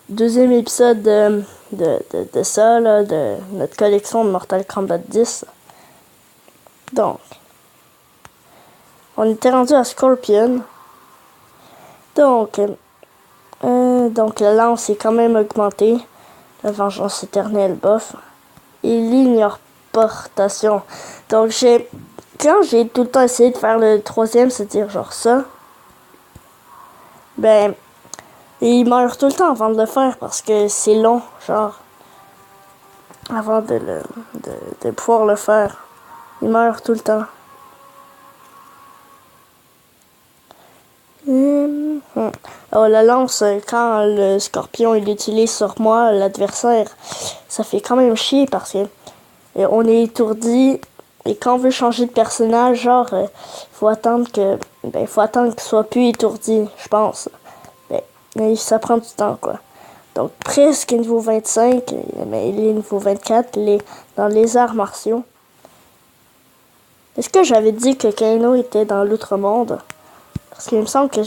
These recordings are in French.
Deuxième épisode de ça, là, de notre collection de Mortal Kombat 10. Donc, on était rendu à Scorpion. Donc la lance est quand même augmentée. La vengeance éternelle, bof. Et l'ignoportation. Donc, quand j'ai tout le temps essayé de faire le troisième, c'est-à-dire genre ça, ben, il meurt tout le temps avant de le faire parce que c'est long, genre, avant de pouvoir le faire. Il meurt tout le temps. Oh, la lance, quand le scorpion il l'utilise sur moi, l'adversaire, ça fait quand même chier parce que on est étourdi et quand on veut changer de personnage, genre, faut attendre qu'il soit plus étourdi, je pense. Mais ça prend du temps, quoi. Donc, presque niveau 25, mais il est niveau 24, il est dans les arts martiaux. Est-ce que j'avais dit que Kano était dans l'outre-monde? Parce qu'il me semble que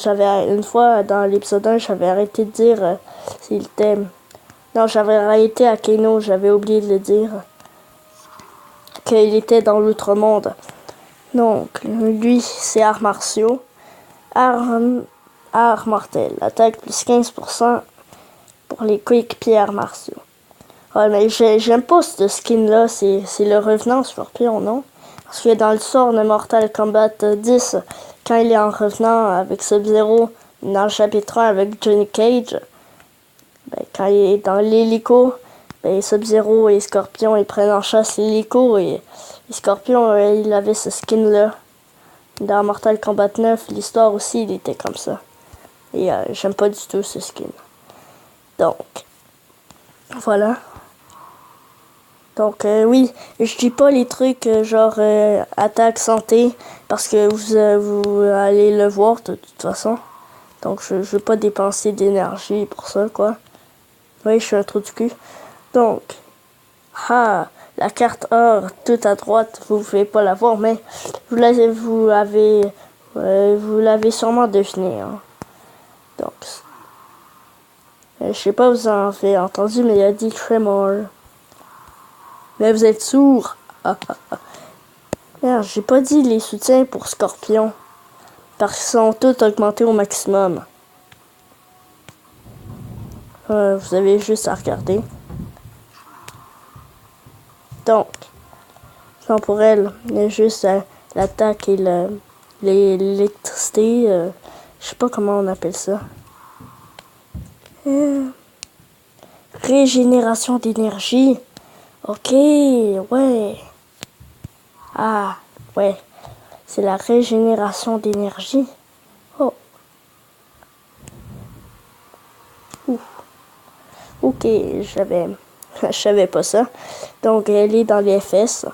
une fois, dans l'épisode 1, j'avais arrêté de dire s'il était... Non, j'avais arrêté à Kano, j'avais oublié de le dire. Qu'il était dans l'outre-monde. Donc, lui, c'est arts martiaux. Arts mortels. Attaque plus 15% pour les coéquipiers arts martiaux. Ouais, mais j'aime pas ce skin-là. C'est le revenant Scorpion, non? Parce que dans le sort de Mortal Kombat 10, quand il est en revenant avec Sub-Zero, dans le chapitre 1 avec Johnny Cage, quand il est dans l'hélico, Sub-Zero et Scorpion ils prennent en chasse l'hélico et Scorpion il avait ce skin-là. Dans Mortal Kombat 9, l'histoire aussi, il était comme ça. Et j'aime pas du tout ce skin. Donc, voilà. Donc, oui, je dis pas les trucs genre attaque santé parce que vous allez le voir de toute façon. Donc, je veux pas dépenser d'énergie pour ça, quoi. Oui, je suis un trou du cul. Donc, la carte or tout à droite, vous pouvez pas la voir, mais vous l'avez sûrement deviné. Hein. Donc, je sais pas, vous en avez entendu, mais il a dit Tremor. Mais vous êtes sourd. Merde, j'ai pas dit les soutiens pour Scorpion. Parce qu'ils sont tous augmentés au maximum. Vous avez juste à regarder. Donc, pour elle, il y a juste l'attaque et l'électricité. Je sais pas comment on appelle ça. Régénération d'énergie. Ok, ouais. Ah, ouais. C'est la régénération d'énergie. Oh. Ouh. Ok, je savais pas ça. Donc, elle est dans les FS.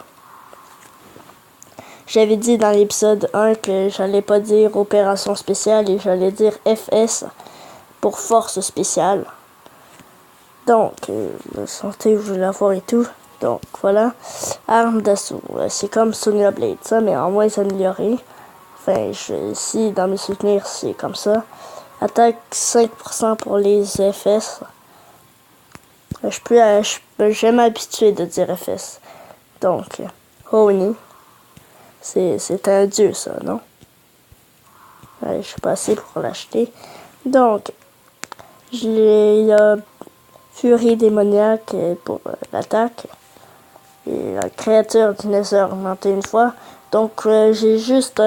J'avais dit dans l'épisode 1 que j'allais pas dire opération spéciale et j'allais dire FS pour force spéciale. Donc, santé, je veux l'avoir et tout. Donc, voilà. Arme d'assaut. C'est comme Sonya Blade, ça, mais en moins amélioré. Enfin, ici, dans mes souvenirs, c'est comme ça. Attaque 5% pour les FS. Je vais m'habituer de dire FS. Donc, Oni. C'est un dieu, ça, non? Ouais, je suis pas assez pour l'acheter. Donc, il y a Furie démoniaque pour l'attaque. Et la créature du Nether augmentée une fois. Donc, j'ai juste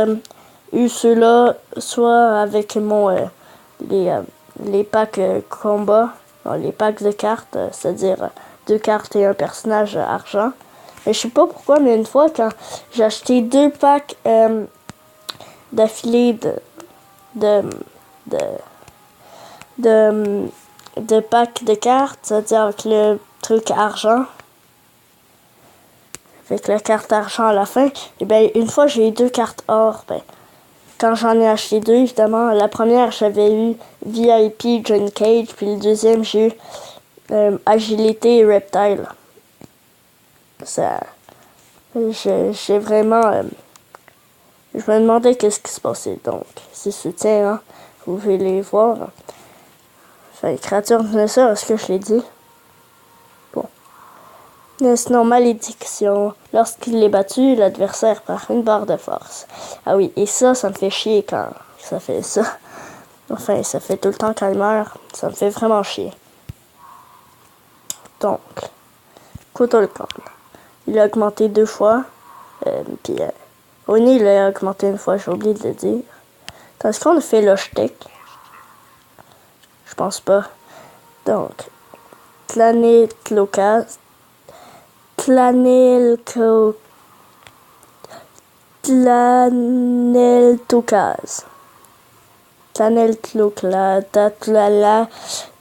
eu ceux-là, soit avec les packs combat, les packs de cartes, c'est-à-dire 2 cartes et un personnage argent. Mais je sais pas pourquoi, mais une fois, quand j'ai acheté 2 packs d'affilée de packs de cartes, c'est-à-dire avec le truc argent, avec la carte argent à la fin, et bien une fois j'ai eu 2 cartes or. Quand j'en ai acheté 2, évidemment, la première j'avais eu VIP John Cage, puis le deuxième j'ai eu Agilité et Reptile. Ça, j'ai vraiment, je me demandais qu'est-ce qui se passait. Donc, c'est soutien, hein, vous pouvez les voir. Enfin, créature de ça, est-ce que je l'ai dit? Bon. Mais sinon, malédiction. Lorsqu'il est battu, l'adversaire perd une barre de force. Ah oui, et ça me fait chier quand ça fait ça. Enfin, ça fait tout le temps quand il meurt. Ça me fait vraiment chier. Donc, Kotalkan. Il a augmenté 2 fois. Puis, Oni, il a augmenté 1 fois, j'ai oublié de le dire. Est-ce qu'on a fait l'Oshtek? Je pense pas. Donc, Tlaneltokaz.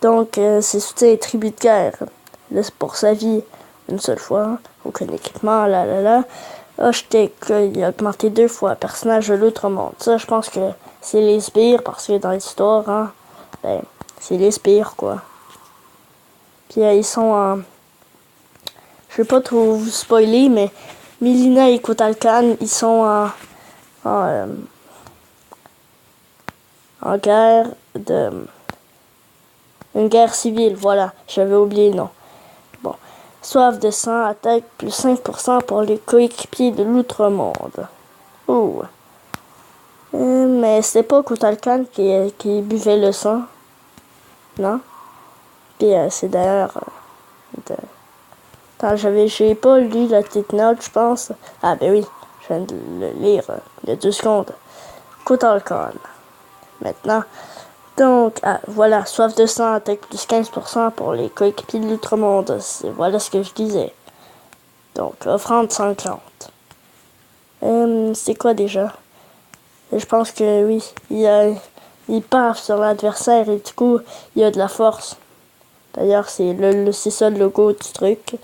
Donc, c'est soutien et tribut de guerre. Laisse pour sa vie une seule fois. Aucun équipement, Oshtek, il a augmenté 2 fois. Personnage de l'Outre-Monde. Ça, je pense que c'est les sbires, parce que dans l'histoire, hein, ben, c'est les sbires, quoi. Puis ils sont en... Je vais pas trop vous spoiler, mais Mileena et Kotalkan, ils sont en guerre de... Une guerre civile, voilà. J'avais oublié le nom. Bon. Soif de sang, attaque plus 5% pour les coéquipiers de l'Outre-Monde. Ouh. Mais c'était pas Kotalkan qui buvait le sang. Non? Puis c'est d'ailleurs... Attends, j'ai pas lu la petite note, je pense. Ah ben oui, je viens de le lire il y a 2 secondes. Kotalkan. Maintenant. Donc, voilà, soif de sang, attaque plus 15% pour les coéquipiers de l'Outre-Monde. Voilà ce que je disais. Donc, offrande sanglante. C'est quoi déjà? Je pense que oui, il paf sur l'adversaire et du coup, il y a de la force. D'ailleurs, c'est ça le logo du truc.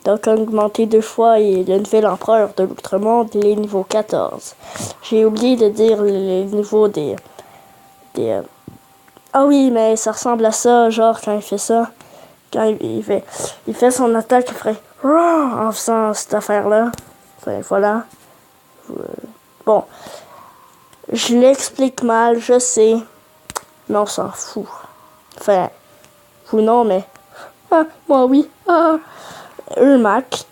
Donc, augmenté 2 fois et le nouvel empereur de l'Outre-Monde, il est niveau 14. J'ai oublié de dire le niveau des Ah oui, mais ça ressemble à ça, genre quand il fait ça. Quand il fait son attaque, il ferait en faisant cette affaire-là. Enfin, voilà. Bon. Je l'explique mal, je sais. Mais on s'en fout. Enfin, vous non, mais... moi oui. Urmak.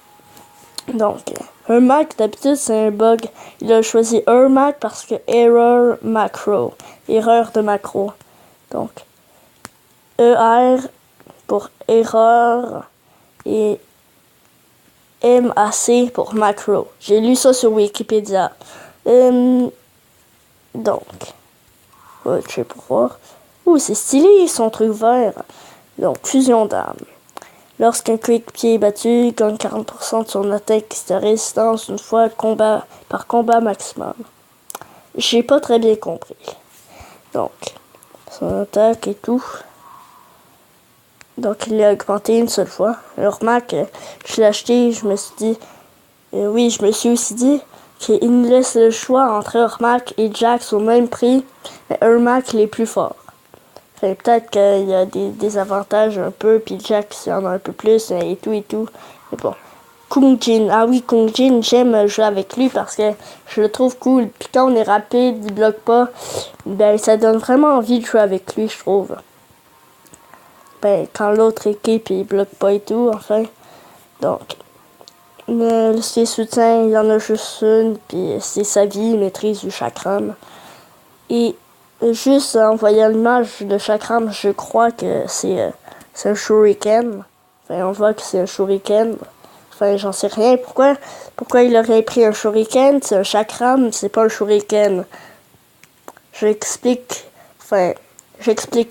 Donc, Urmak, d'habitude, c'est un bug. Il a choisi Urmak parce que error macro. Erreur de macro. Donc, ER pour erreur et MAC pour macro. J'ai lu ça sur Wikipédia. Donc, je sais pas voir. Ouh, c'est stylé son truc vert. Donc, fusion d'âme. Lorsqu'un coéquipier est battu, il gagne 40% de son attaque de résistance une fois par combat maximum. J'ai pas très bien compris. Donc, son attaque et tout. Donc, il l'a augmenté une seule fois. Alors, Mac, je l'ai acheté, je me suis dit... oui, je me suis aussi dit qu'il nous laisse le choix entre Urmak et Jax au même prix, mais Urmak, il est plus fort. Enfin, peut-être qu'il y a des avantages un peu, puis Jax, il y en a un peu plus, et tout. Mais bon. Kung Jin. Ah oui, Kung Jin, j'aime jouer avec lui parce que je le trouve cool. Puis quand on est rapide, il bloque pas, ben ça donne vraiment envie de jouer avec lui, je trouve. Ben, quand l'autre équipe, il bloque pas et tout, enfin. Donc, ses soutiens, il y en a juste une, puis c'est sa vie, maîtrise du chakram. Et juste en voyant l'image de chakram, je crois que c'est un shuriken. Enfin, on voit que c'est un shuriken. Enfin, j'en sais rien. Pourquoi il aurait pris un shuriken? C'est un chakram, c'est pas un shuriken. J'explique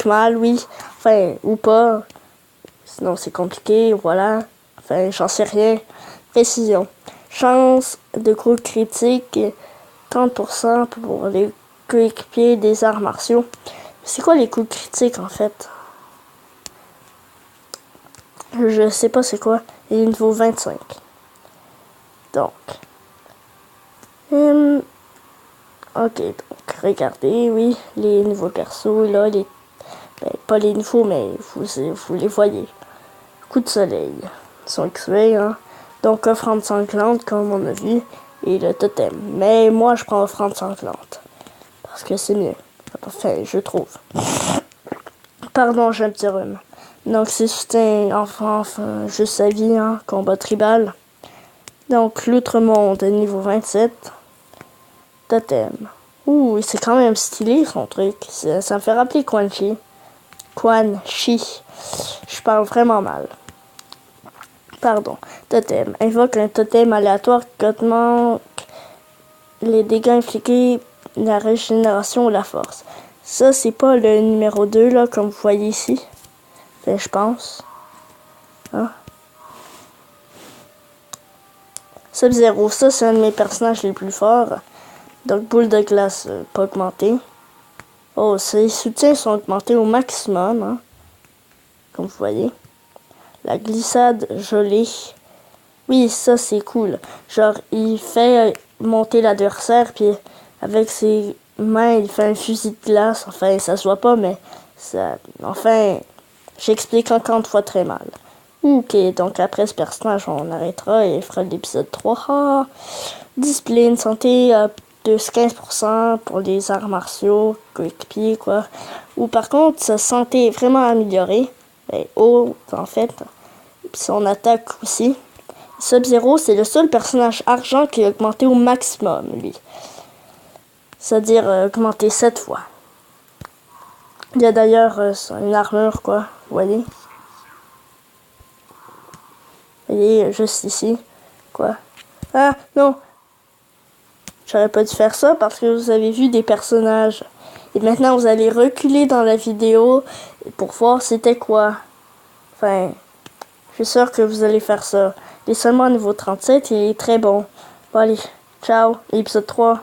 mal, oui. Enfin, ou pas. Sinon, c'est compliqué, voilà. Enfin, j'en sais rien. Précision. Chance de coup critique, 30% pour les coéquipiers des arts martiaux. C'est quoi les coups critiques, en fait? Je sais pas c'est quoi. Il est niveau 25. Donc. Ok, donc regardez, oui, les nouveaux persos, là, pas les nouveaux, mais vous les voyez. Coup de soleil. Ils sont X-ray, hein. Donc, offrande sanglante, comme on a vu, et le totem. Mais moi, je prends offrande sanglante. Parce que c'est mieux. Enfin, je trouve. Pardon, j'ai un petit rhume. Donc, c'est soutien enfin, juste sa vie, hein, combat tribal. Donc, l'Outre-Monde, niveau 27. Totem. Ouh, c'est quand même stylé, son truc. Ça me fait rappeler Quan Chi. Quan Chi. Je parle vraiment mal. Pardon. Totem. Invoque un totem aléatoire qui augmente les dégâts infligés, la régénération ou la force. Ça, c'est pas le numéro 2, là, comme vous voyez ici. Enfin, je pense. Hein? Sub-Zero, ça, c'est un de mes personnages les plus forts. Donc, boule de glace, pas augmenté. Oh, ses soutiens sont augmentés au maximum, hein, comme vous voyez. La glissade gelée. Oui, ça, c'est cool. Genre, il fait monter l'adversaire, puis avec ses mains, il fait un fusil de glace. Enfin, ça se voit pas, mais ça... Enfin, j'explique encore une fois très mal. Ok, donc après ce personnage, on arrêtera et fera l'épisode 3. Ah, discipline, santé, de 15% pour les arts martiaux, coéquipiers, quoi. Ou par contre, sa santé est vraiment améliorée. Ben, haute, en fait. Puis son attaque aussi. Sub-Zero, c'est le seul personnage argent qui est augmenté au maximum, lui. C'est-à-dire augmenté 7 fois. Il y a d'ailleurs une armure, quoi. Vous voyez? Vous voyez, juste ici. Quoi? Ah, non! J'aurais pas dû faire ça parce que vous avez vu des personnages. Et maintenant, vous allez reculer dans la vidéo pour voir c'était quoi. Enfin, je suis sûr que vous allez faire ça. Il est seulement au niveau 37 et il est très bon. Bon, allez, ciao, épisode 3.